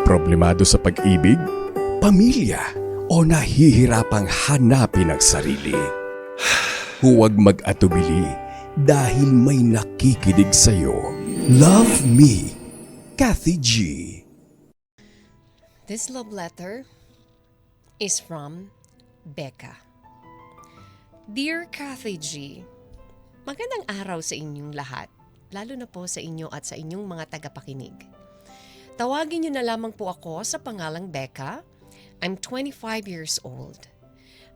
Problemado sa pag-ibig, pamilya, o nahihirapang hanapin ang sarili? Huwag mag-atubili dahil may nakikinig sa'yo. Love Me, Kathy G. This love letter is from Becca. Dear Kathy G, magandang araw sa inyong lahat, lalo na po sa inyo at sa inyong mga tagapakinig. Tawagin niyo na lamang po ako sa pangalang Becca. I'm 25 years old.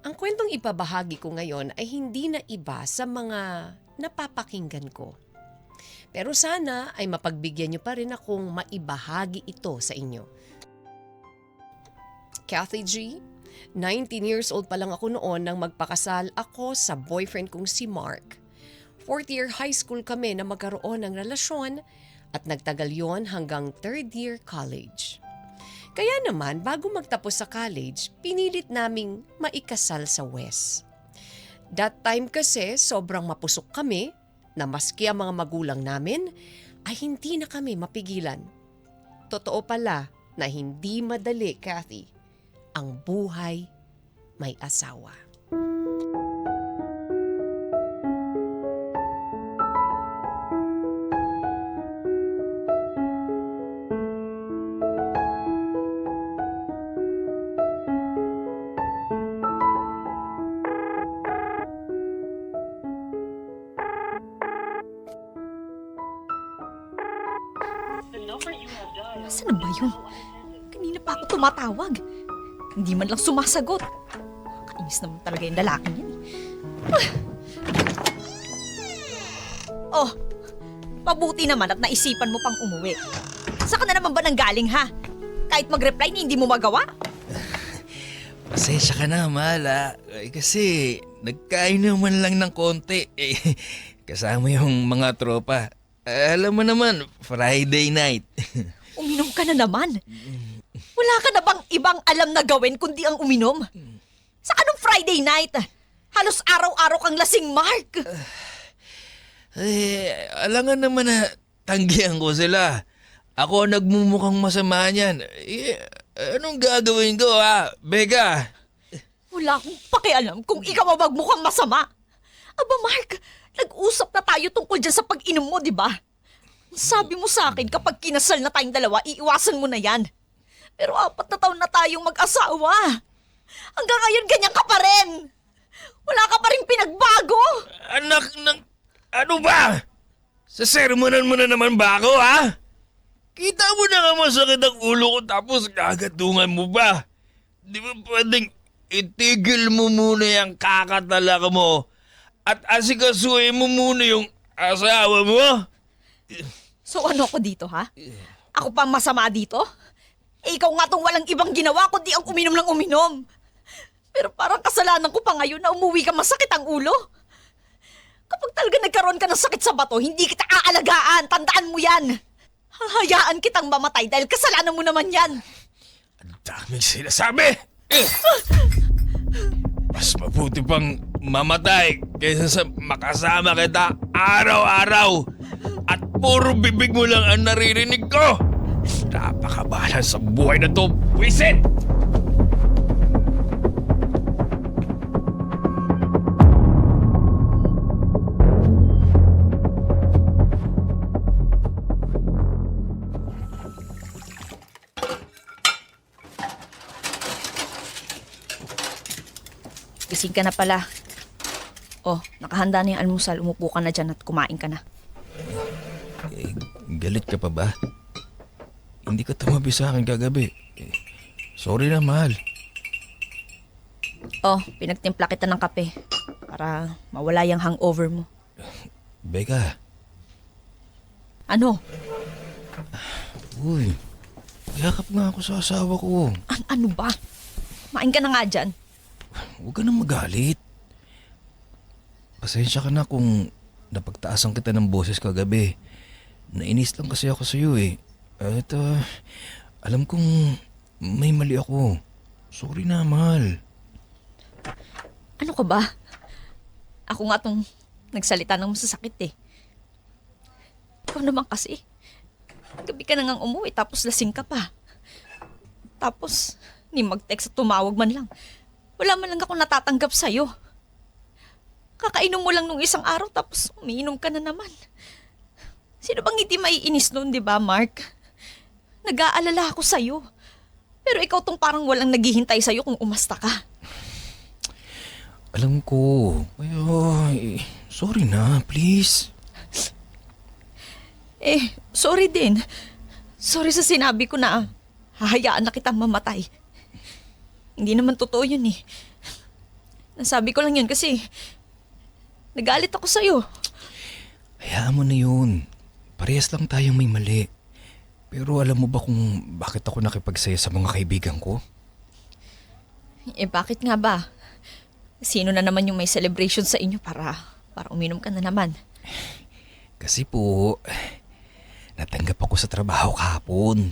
Ang kwentong ibabahagi ko ngayon ay hindi na iba sa mga napapakinggan ko. Pero sana ay mapagbigyan niyo pa rin akong maibahagi ito sa inyo. Kathy G, 19 years old pa lang ako noon nang magpakasal ako sa boyfriend kong si Mark. Fourth year high school kami na magkaroon ng relasyon at nagtagal yon hanggang third year college. Kaya naman bago magtapos sa college, pinilit naming maikasal sa West. That time kasi sobrang mapusok kami na maski ang mga magulang namin ay hindi na kami mapigilan. Totoo pala na hindi madali, Kathy, ang buhay may asawa. Saan na ba yun? Kanina pa ako tumatawag. Hindi man lang sumasagot. Kainis naman talaga yung lalaking yan. Oh, mabuti naman at naisipan mo pang umuwi. Saan ka na naman ba nanggaling ha? Kahit mag-reply hindi mo magawa? Pasensya ka na, mahal ha. Kasi nagkain naman lang ng konti. Kasama yung mga tropa. Alam mo naman, Friday night. Uminom ka na naman. Wala ka na bang ibang alam na gawin kundi ang uminom? Sa anong Friday night? Halos araw-araw kang lasing, Mark. Alangan naman na tanggihan ko sila. Ako ang nagmumukhang masama niyan. Anong gagawin ko ha, Becca? Wala akong pakialam kung ikaw ang magmukhang masama. Aba, Mark, nag-usap na tayo tungkol dyan sa pag-inom mo, di ba? Sabi mo sa akin, kapag kinasal na tayong dalawa, iiwasan mo na yan. Pero 4 na taon na tayong mag-asawa. Hanggang ngayon, ganyan ka pa rin. Wala ka pa rin pinagbago. Anak ng... Ano ba? Sa sermonan mo na naman ba ako, ha? Kita mo na nga masakit ang ulo ko tapos gagatungan mo ba? Di ba pwedeng itigil mo muna yung kakatalak mo at asikasuhin mo muna yung asawa mo? So ano ako dito, ha? Ako pa masama dito? Ikaw nga tong walang ibang ginawa kundi ang uminom lang uminom. Pero parang kasalanan ko pa ngayon na umuwi ka masakit ang ulo. Kapag talaga nagkaroon ka ng sakit sa bato, hindi kita aalagaan. Tandaan mo yan. Hahayaan kitang mamatay dahil kasalanan mo naman yan. Ang daming sinasabi! Mas mabuti pang mamatay kaysa sa makasama kita araw-araw at puro bibig mo lang ang naririnig ko. Napakabahala sa buhay na to, wisit! Gising ka na pala. Oh, nakahanda na yung almusal. Umupo ka na dyan at kumain ka na. Galit ka pa ba? Hindi ka tumabi sa akin kagabi. Sorry na, mahal. Oh, pinagtimpla kita ng kape para mawala yung hangover mo. Becca. Ano? Uy, yakap nga ako sa asawa ko. Ano ba? Main ka na nga dyan. Huwag ka nang magalit. Pasensya ka na kung napagtaasan kita ng boses kagabi. Nainis lang kasi ako sa iyo eh. At alam kong may mali ako. Sorry na, mahal. Ano ka ba? Ako nga tong nagsalita ng masasakit eh. Ikaw naman kasi. Gabi ka na ngang umuwi tapos lasing ka pa. Tapos, ni mag-text at tumawag man lang. Wala man lang ako natatanggap sa'yo. Kakainom mo lang nung isang araw tapos umiinom ka na naman. Sino bang hindi maiinis nun, di ba, Mark? Nag-aalala ako sa'yo. Pero ikaw tong parang walang naghihintay sa'yo kung umasta ka. Alam ko. Sorry na, please. Sorry din. Sorry sa sinabi ko na hahayaan na kitang mamatay. Hindi naman totoo yun eh. Nasabi ko lang yun kasi nagalit ako sa'yo. Hayaan mo na yun. Parehas lang tayong may mali. Pero alam mo ba kung bakit ako nakipagsaya sa mga kaibigan ko? Bakit nga ba? Sino na naman yung may celebration sa inyo para uminom ka na naman? Kasi po, natanggap ako sa trabaho kahapon.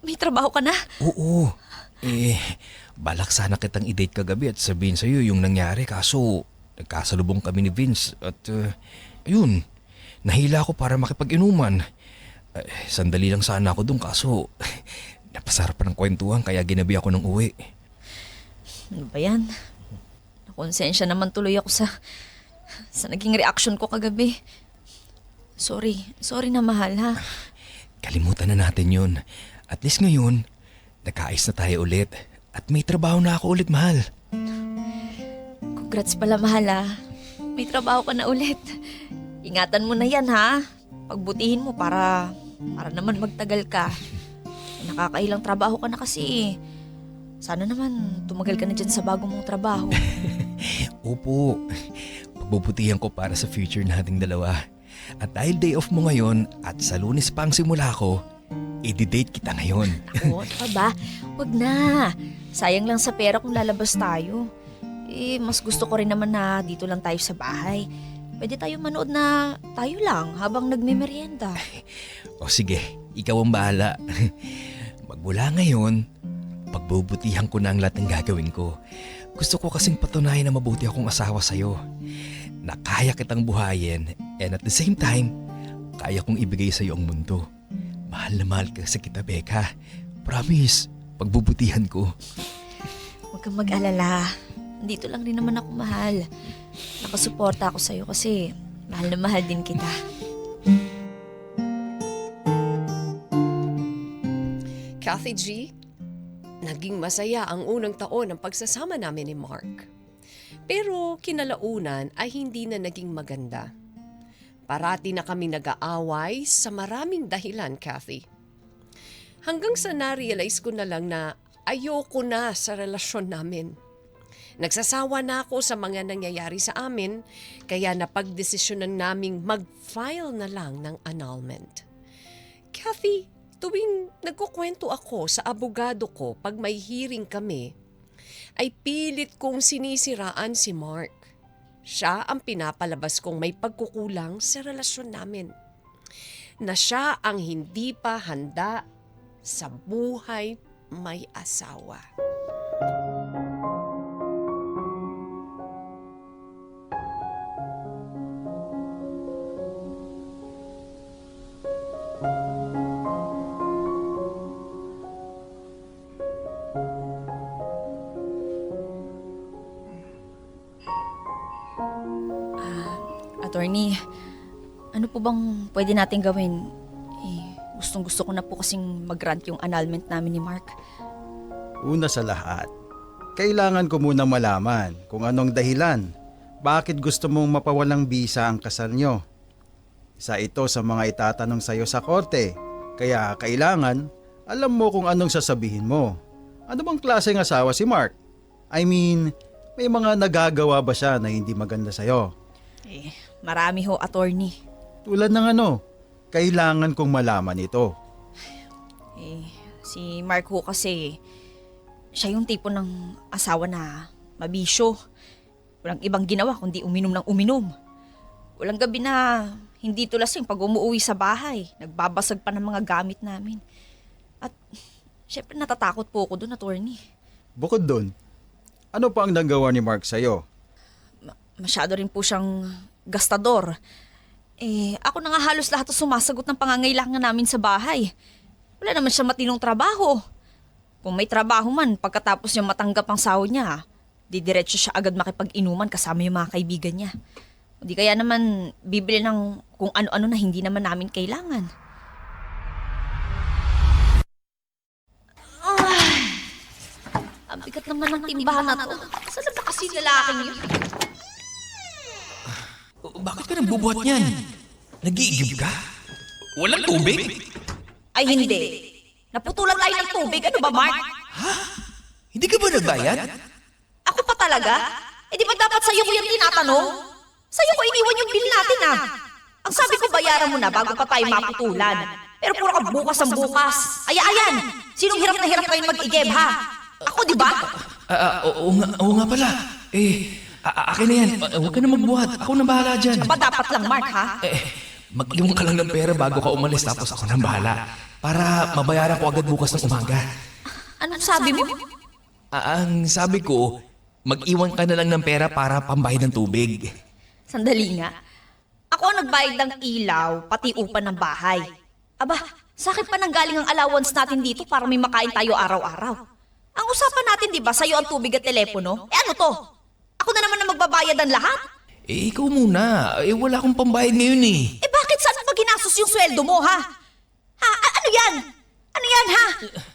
May trabaho ka na? Oo. Balak sana kitang i-date kagabi at sabihin sa'yo yung nangyari kaso nagkasalubong kami ni Vince at ayun, nahila ako para makipag-inuman. Sandali lang sana ako dun kaso napasarap pa ng kwentuhan kaya ginabi ako ng uwi. Ano ba yan? Nakonsensya naman tuloy ako sa naging reaction ko kagabi. Sorry na mahal ha. Kalimutan na natin yun. At least ngayon, nagkaayos na tayo ulit at may trabaho na ako ulit, mahal. Congrats pala mahal ha. May trabaho ka na ulit. Ingatan mo na yan ha. Pagbutihin mo para naman magtagal ka. Nakakailang trabaho ka na kasi. Sana naman tumagal ka na dyan sa bago mong trabaho. Opo, pagbubutihan ko para sa future nating dalawa. At dahil day off mo ngayon at sa Lunes pa ang simula ko, i-date kita ngayon. Ako, ano ka ba? Wag na. Sayang lang sa pera kung lalabas tayo. Mas gusto ko rin naman na dito lang tayo sa bahay. Pwede tayo manood na tayo lang habang nagme-merienda. O sige, ikaw ang bahala. Magmula ngayon, pagbubutihan ko na ang lahat ng gagawin ko. Gusto ko kasing patunayan na mabuti akong asawa sa'yo. Na kaya kitang buhayin and at the same time, kaya kong ibigay sa'yo ang mundo. Mahal na mahal ka sa kita, Becca. Promise, pagbubutihan ko. Huwag kang mag-alala. Dito lang rin naman ako mahal. Nakasuporta ako sa'yo kasi mahal na mahal din kita. Kathy G, naging masaya ang unang taon ng pagsasama namin ni Mark. Pero kinalaunan ay hindi na naging maganda. Parati na kami nag-aaway sa maraming dahilan, Kathy. Hanggang sa na-realize ko na lang na ayoko na sa relasyon namin. Nagsasawa na ako sa mga nangyayari sa amin, kaya napagdesisyonan naming mag-file na lang ng annulment. Kathy, tuwing nagkukwento ako sa abogado ko pag may hearing kami, ay pilit kong sinisiraan si Mark. Siya ang pinapalabas kong may pagkukulang sa relasyon namin. Na siya ang hindi pa handa sa buhay may asawa. Attorney, ano po bang pwede natin gawin? Gustong-gusto ko na po kasing mag-grant yung annulment namin ni Mark. Una sa lahat, kailangan ko muna malaman kung anong dahilan. Bakit gusto mong mapawalang bisa ang kasal nyo? Isa ito sa mga itatanong sa'yo sa korte. Kaya kailangan, alam mo kung anong sasabihin mo. Ano bang klaseng asawa si Mark? I mean, may mga nagagawa ba siya na hindi maganda sa'yo? Marami ho, attorney. Tulad ng ano? Kailangan kong malaman ito. Si Mark ho kasi, siya yung tipo ng asawa na mabisyo. Walang ibang ginawa kundi uminom ng uminom. Walang gabi na hindi tulasing pag umuwi sa bahay. Nagbabasag pa ng mga gamit namin. At syempre natatakot po ako doon, attorney. Bukod doon, ano pa ang nagawa ni Mark sa'yo? Masyado rin po siyang gastador. Ako na nga halos lahat ang sumasagot ng pangangailangan namin sa bahay. Wala naman siya matinong trabaho. Kung may trabaho man, pagkatapos niya matanggap ang sahod niya, didiretso siya agad makipag-inuman kasama yung mga kaibigan niya. O di kaya naman bibili ng kung ano-ano na hindi naman namin kailangan. Ang bigat naman ng timbahan na to. Saan ba kasi lalaking yun? Bakit ka nagbubuhat niyan? Nag-iigib ka? Walang tubig? Ay hindi. Naputulan tayo ng tubig. Ano ba, Mark? Hindi ka ba nagbayad? Ako pa talaga? Eh di ba dapat sa'yo ko yung tinatanong? Sa'yo ko iniwan yung bill natin ah. Ang sabi ko bayaran mo na bago pa tayo maputulan. Pero puro ka bukas ang bukas. Ayan! Sinong hirap na hirap kayo mag-igeb ha? Ako di ba? Oo nga pala. Akin na yan. Huwag ka na magbuhat. Ako na bahala dyan. Ba dapat lang Mark ha? Mag-iwan ka lang ng pera bago ka umalis tapos ako nang bahala. Para mabayaran ko agad bukas ng umaga. Anong sabi mo? Ang sabi ko, mag-iwan ka na lang ng pera para pambayad ng tubig. Sandali nga. Ako ang nagbayad ng ilaw, pati upa ng bahay. Aba, sa akin pa nanggaling ang allowance natin dito para may makain tayo araw-araw. Ang usapan natin, di ba, sa'yo ang tubig at telepono? Eh ano to? Ako na naman ang magbabayad ng lahat? Ikaw muna. Wala akong pambayad ngayon eh. Eh bakit saan pa ginastos yung sweldo mo, ha? Ano yan? Ano yan, ha?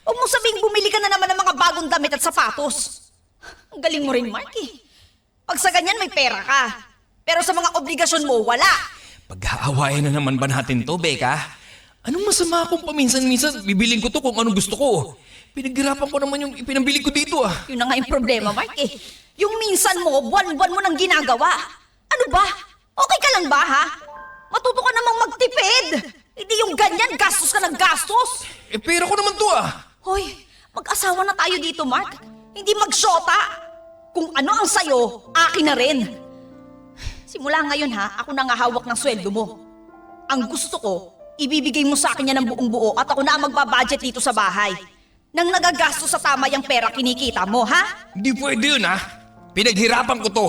Huwag mo sabihing bumili ka na naman ng mga bagong damit at sapatos. Ang galing mo rin, Mark, eh. Pag sa ganyan, may pera ka. Pero sa mga obligasyon mo, wala. Pag-aawayan na naman ba natin to, Becca? Anong masama kung paminsan-minsan bibiling ko to kung anong gusto ko? Pinaghirapan ko naman yung ipinambili ko dito ah. Yun na nga yung problema, Mark, eh. Yung minsan mo, buwan-buwan mo nang ginagawa. Ano ba? Okay ka lang ba, ha? Matuto ka namang magtipid. Hindi yung ganyan, gastos ka ng gastos. Pera ko naman to ah. Hoy, mag-asawa na tayo dito, Mark. Hindi magsyota. Kung ano ang sayo, akin na rin. Simula ngayon ha, ako na nga hawak ng sweldo mo. Ang gusto ko, ibibigay mo sa akin yan ng buong buo at ako na ang magbabudget dito sa bahay. Nang nagagastos sa tama yung pera kinikita mo, ha? Hindi pwede yun ah. Pinaghirapan ko to.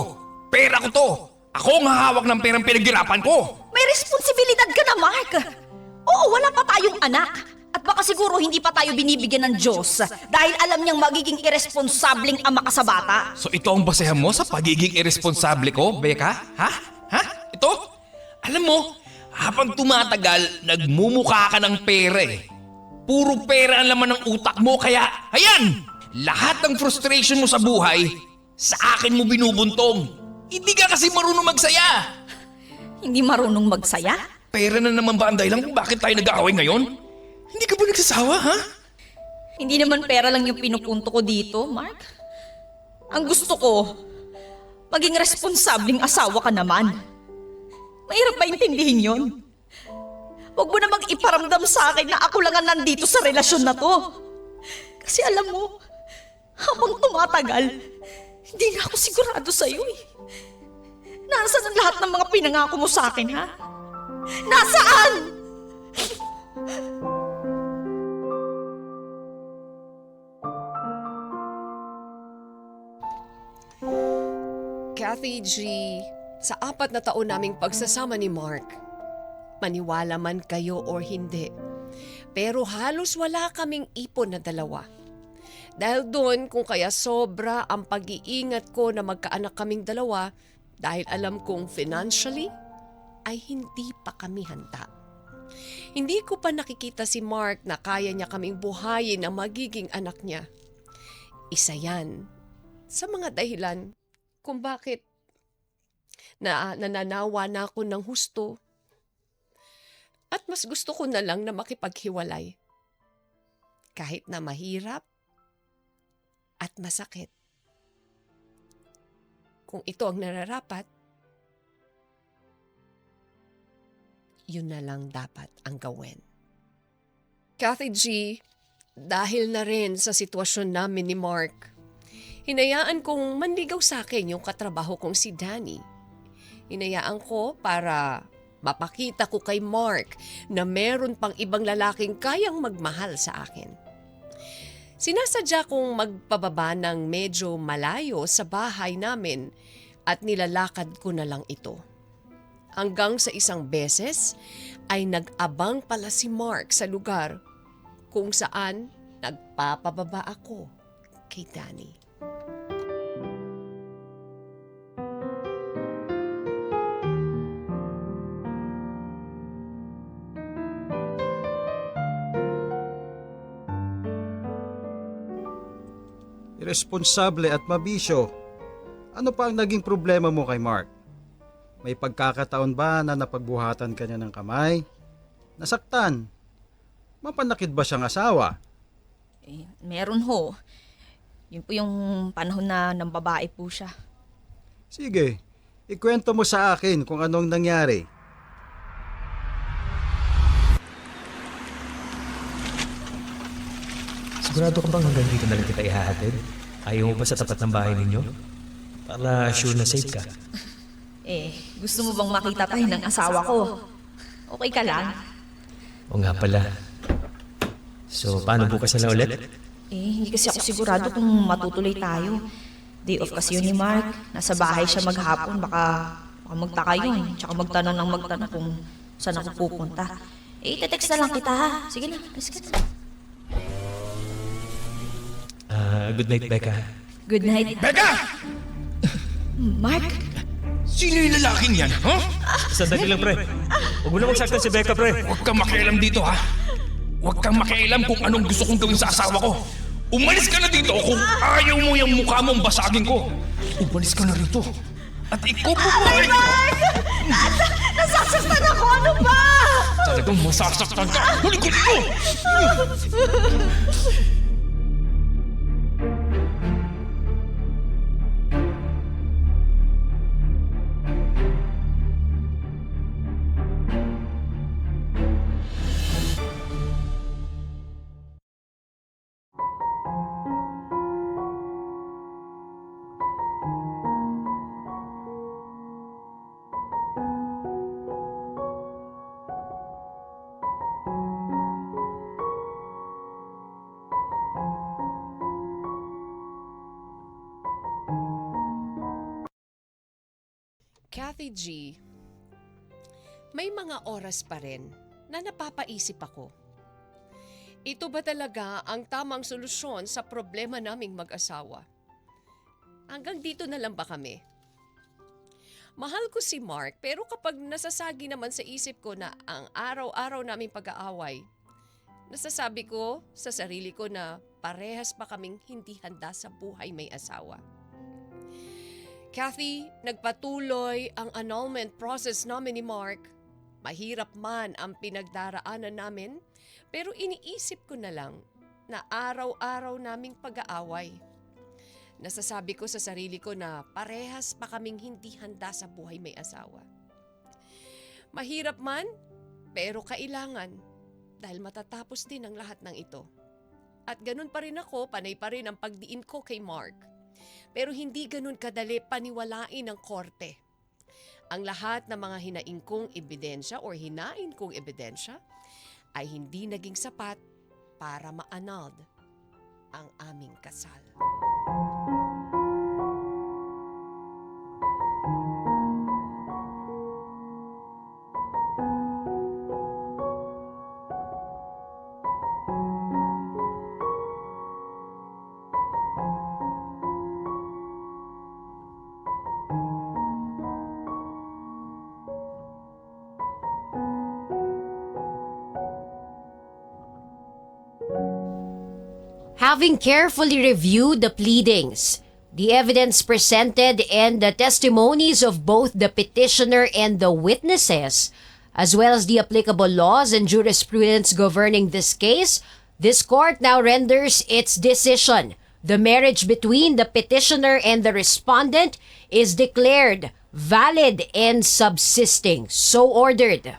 Pera ko to. Ako ang hahawak ng perang pinaghirapan ko. May responsibilidad ka na, Mark. Oo, wala pa tayong anak. At baka siguro hindi pa tayo binibigyan ng Diyos dahil alam niyang magiging irresponsableng ama ka sa bata. So ito ang basehan mo sa pagiging irresponsable ko, Becca? Ha? Ito? Alam mo, habang tumatagal, nagmumukha ka ng pera eh. Puro pera ang laman ng utak mo kaya, ayan! Lahat ng frustration mo sa buhay, sa akin mo binubuntong. Hindi ka kasi marunong magsaya. Hindi marunong magsaya? Pera na naman ba ang dahilan kung bakit tayo nag-aaway ngayon? Hindi ka ba nagsasawa, ha? Hindi naman pera lang yung pinupunto ko dito, Mark. Ang gusto ko, maging responsableng asawa ka naman. Mahirap ba intindihin yun? Huwag mo namang iparamdam sa akin na ako lang ang nandito sa relasyon na to. Kasi alam mo, habang tumatagal, hindi na ako sigurado sa'yo eh. Nasaan ang lahat ng mga pinangako mo sa akin, ha? Nasaan? Kathy G, sa 4 na taon naming pagsasama ni Mark, maniwala man kayo or hindi, pero halos wala kaming ipon na dalawa. Dahil doon kung kaya sobra ang pag-iingat ko na magkaanak kaming dalawa dahil alam kong financially ay hindi pa kami handa. Hindi ko pa nakikita si Mark na kaya niya kaming buhayin ang magiging anak niya. Isa yan sa mga dahilan kung bakit nananawa na ako ng husto at mas gusto ko na lang na makipaghiwalay. Kahit na mahirap at masakit. Kung ito ang nararapat, yun na lang dapat ang gawin. Kathy G, dahil na rin sa sitwasyon namin ni Mark, hinayaan kong manligaw sa akin yung katrabaho kong si Danny. Hinayaan ko para mapakita ko kay Mark na meron pang ibang lalaking kayang magmahal sa akin. Sinasadya kong magpababa ng medyo malayo sa bahay namin at nilalakad ko na lang ito. Hanggang sa isang beses ay nag-abang pala si Mark sa lugar kung saan nagpapababa ako kay Danny. Irresponsable at mabisyo. Ano pa ang naging problema mo kay Mark? May pagkakataon ba na napagbuhatan ka niya ng kamay? Nasaktan? Mapanakit ba siyang asawa? Meron ho. Yun po yung panahon na ng babae po siya. Sige, ikwento mo sa akin kung anong nangyari. Sigurado ka bang hanggang dito na lang kita ihahatid? Ayaw mo ba sa tapat ng bahay ninyo? Para sure na safe ka. Gusto mo bang makita tayo ng asawa ko? Okay ka lang? O nga pala. So, paano bukas na lang ulit? Hindi kasi ako sigurado kung matutuloy tayo. Day off kasi yun ni Mark. Nasa bahay siya maghapon. Baka magtaka yun. Tsaka magtanong ng magtanong kung saan ako pupunta. Ite-text na lang kita ha. Sige na. Sige na. Good night, Becca. Good night. Becca! Mark? Sino yung lalaking yan, ha? Sandali lang, pre. Huwag mo na magsaktan si Becca, pre. Huwag kang makialam dito, ha? Huwag kang makialam kung anong gusto kong gawin sa asawa ko. Umalis ka na dito kung ayaw mo yung mukha mong basagin ko. Umalis ka na rito. At ikaw bubuhay ko. Nasasaktan ako! Ano ba? Talagang masasaktan ka. Huli ko dito! Kathy G, may mga oras pa rin na napapaisip ako. Ito ba talaga ang tamang solusyon sa problema naming mag-asawa? Hanggang dito na lang ba kami? Mahal ko si Mark pero kapag nasasagi naman sa isip ko na ang araw-araw naming pag-aaway, nasasabi ko sa sarili ko na parehas pa kaming hindi handa sa buhay may asawa. Kathy, nagpatuloy ang annulment process namin ni Mark. Mahirap man ang pinagdaraanan namin, pero iniisip ko na lang na araw-araw naming pag-aaway. Nasasabi ko sa sarili ko na parehas pa kaming hindi handa sa buhay may asawa. Mahirap man, pero kailangan dahil matatapos din ang lahat ng ito. At ganun pa rin ako, panay pa rin ang pagdiin ko kay Mark. Pero hindi ganun kadali paniwalain ng korte. Ang lahat ng mga hinaing kong ebidensya o hinain kong ebidensya ay hindi naging sapat para ma-annulled ang aming kasal. Having carefully reviewed the pleadings, the evidence presented, and the testimonies of both the petitioner and the witnesses, as well as the applicable laws and jurisprudence governing this case, this court now renders its decision. The marriage between the petitioner and the respondent is declared valid and subsisting. So ordered.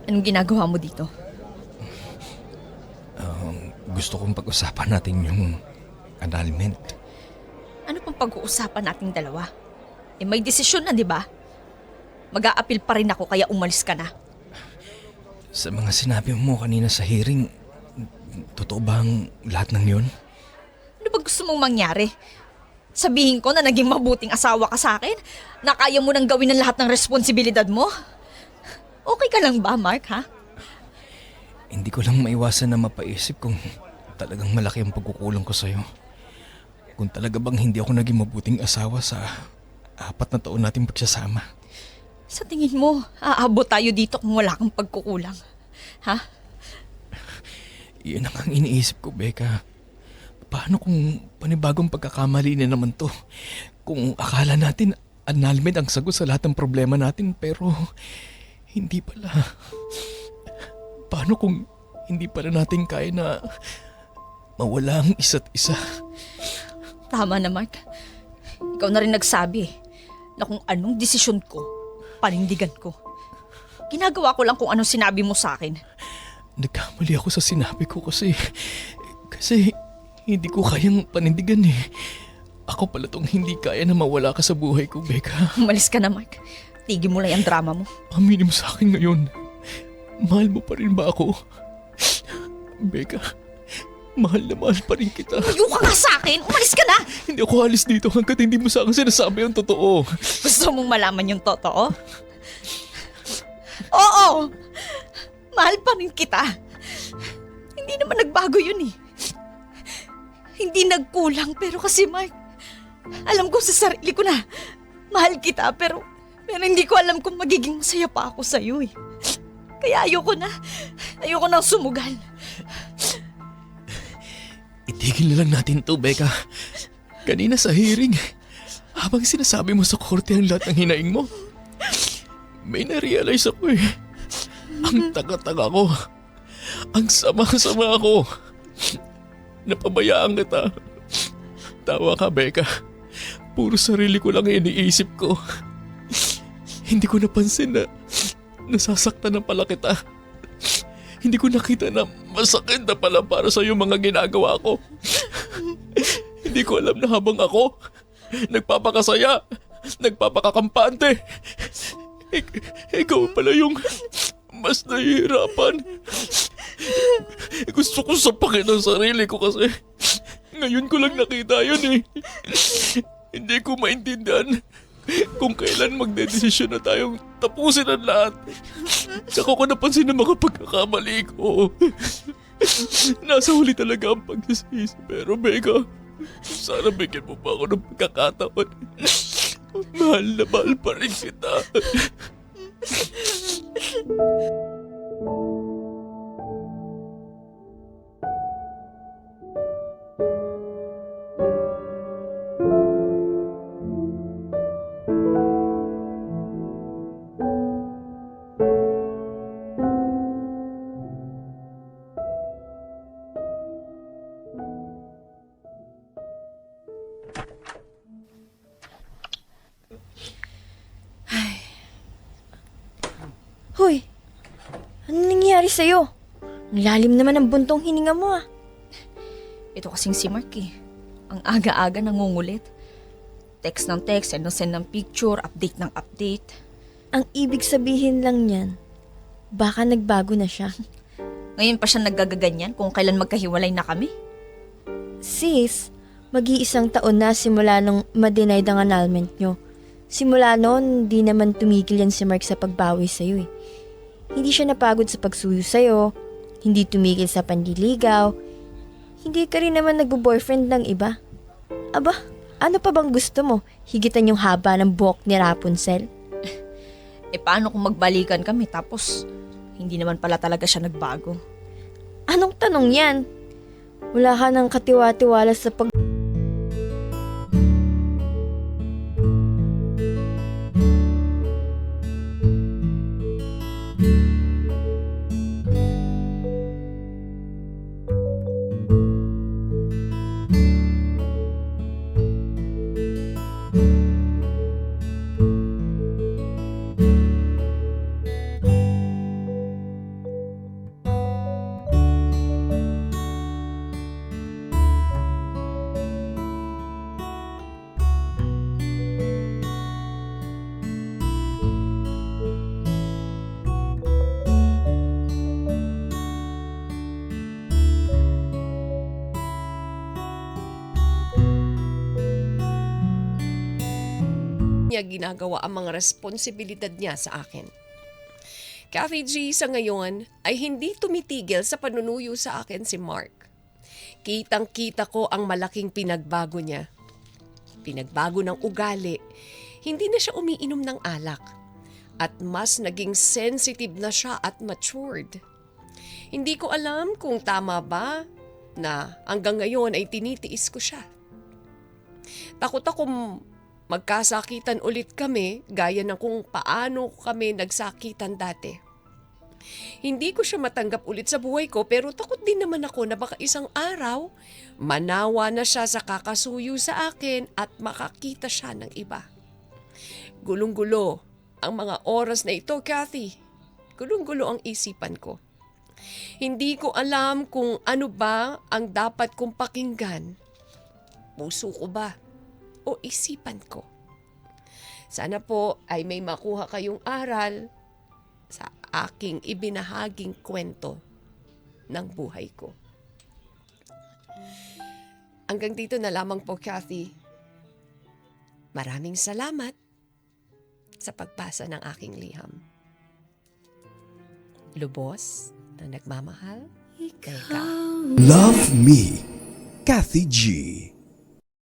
Anong ginagawa mo dito? Gusto kong pag-usapan natin yung annulment. Ano pang pag-uusapan nating dalawa? May desisyon na, di ba? Mag-a-appeal pa rin ako kaya umalis ka na. Sa mga sinabi mo kanina sa hearing, totoo ba ang lahat ng yun? Ano Ano ba gusto mong mangyari? Sabihin ko na naging mabuting asawa ka sa akin? Na kaya mo nang gawin ang lahat ng responsibilidad mo? Okay ka lang ba, Mark, ha? Hindi ko lang maiwasan na mapaisip kung talagang malaki ang pagkukulang ko sa'yo. Kung talaga bang hindi ako naging mabuting asawa sa 4 na taon nating pagsasama. Sa tingin mo, aabot tayo dito kung wala kang pagkukulang. Ha? Iyan ang iniisip ko, Becca. Paano kung panibagong pagkakamali na naman to? Kung akala natin annulment ang sagot sa lahat ng problema natin pero hindi pala. Paano kung hindi pala natin kaya na mawala ang isa't isa? Tama na, Mark. Ikaw na rin nagsabi na kung anong desisyon ko, panindigan ko. Ginagawa ko lang kung anong sinabi mo sa akin. Nagkamali ako sa sinabi ko kasi hindi ko kayang panindigan eh. Ako pala tong hindi kaya na mawala ka sa buhay ko, Becca. Umalis ka na, Mark. Tigil mo lang yung drama mo. Aminin mo sa akin ngayon. Mahal mo pa rin ba ako? Becca, mahal na mahal pa rin kita. Tuyo ka nga sa akin! Umalis ka na! Hindi ako alis dito hanggat hindi mo sa akin sinasabi ang totoo. Gusto mong malaman yung totoo? Oo! Mahal pa rin kita. Hindi naman nagbago yun eh. Hindi nagkulang pero kasi Mark, alam ko sa sarili ko na mahal kita pero hindi ko alam kung magiging masaya pa ako sa'yo eh. Kaya ayoko na sumugal. Itigil na lang natin to, Becca. Kanina sa hearing, habang sinasabi mo sa korte ang lahat ng hinaing mo, may na-realize ako eh. Ang taga-taga ko. Ang sama-sama ko. Napabayaan kita. Tawa ka, Becca. Puro sarili ko lang iniisip ko. Hindi ko napansin na nasasaktan na pala kita. Hindi ko nakita na masakit na pala para sa yung mga ginagawa ko. Hindi ko alam na habang ako nagpapakasaya, nagpapakakampante, ikaw pala yung mas nahihirapan. Gusto ko sapakin ang sarili ko kasi ngayon ko lang nakita yun eh. Hindi ko maintindihan kung kailan magdedesisyon na tayong tapusin ang lahat. Tsaka ko napansin ang mga pagkakamali ko. Nasa huli talaga ang pagsisisi. Pero Becca, sana bigyan mo pa ako ng pagkakataon. Mahal na mahal pa rin kita. Hoy, ano nangyayari sa'yo? Ang lalim naman ng buntong hininga mo ah. Ito kasing si Mark eh. Ang aga-aga nangungulit. Text ng text, send ng picture, update ng update. Ang ibig sabihin lang niyan, baka nagbago na siya. Ngayon pa siya naggagaganyan kung kailan magkahiwalay na kami. Sis, mag-iisang taon na simula nung ma-denied ang annulment nyo. Simula noon, di naman tumigil yan si Mark sa pagbawi sa'yo eh. Hindi siya napagod sa pagsuyo sa'yo, hindi tumigil sa panliligaw, hindi ka rin naman nagbo-boyfriend ng iba. Aba, ano pa bang gusto mo? Higitan yung haba ng buhok ni Rapunzel? Paano kung magbalikan kami tapos hindi naman pala talaga siya nagbago? Anong tanong yan? Wala ka ng katiwa-tiwala sa pag... niya ginagawa ang mga responsibilidad niya sa akin. Kathy G, sa ngayon ay hindi tumitigil sa panunuyo sa akin si Mark. Kitang-kita ko ang malaking pinagbago niya. Pinagbago ng ugali. Hindi na siya umiinom ng alak. At mas naging sensitive na siya at matured. Hindi ko alam kung tama ba na hanggang ngayon ay tinitiis ko siya. Takot akong magkasakitan ulit kami gaya ng kung paano kami nagsakitan dati. Hindi ko siya matanggap ulit sa buhay ko pero takot din naman ako na baka isang araw manawa na siya sa kakasuyo sa akin at makakita siya ng iba. Gulong-gulo ang mga oras na ito, Kathy. Gulong-gulo ang isipan ko. Hindi ko alam kung ano ba ang dapat kong pakinggan. Puso ko ba? O isipan ko? Sana po ay may makuha kayong aral sa aking ibinahaging kwento ng buhay ko. Hanggang dito na lamang po, Kathy. Maraming salamat sa pagbasa ng aking liham. Lubos na nagmamahal, ikaw. Love Me, Kathy G.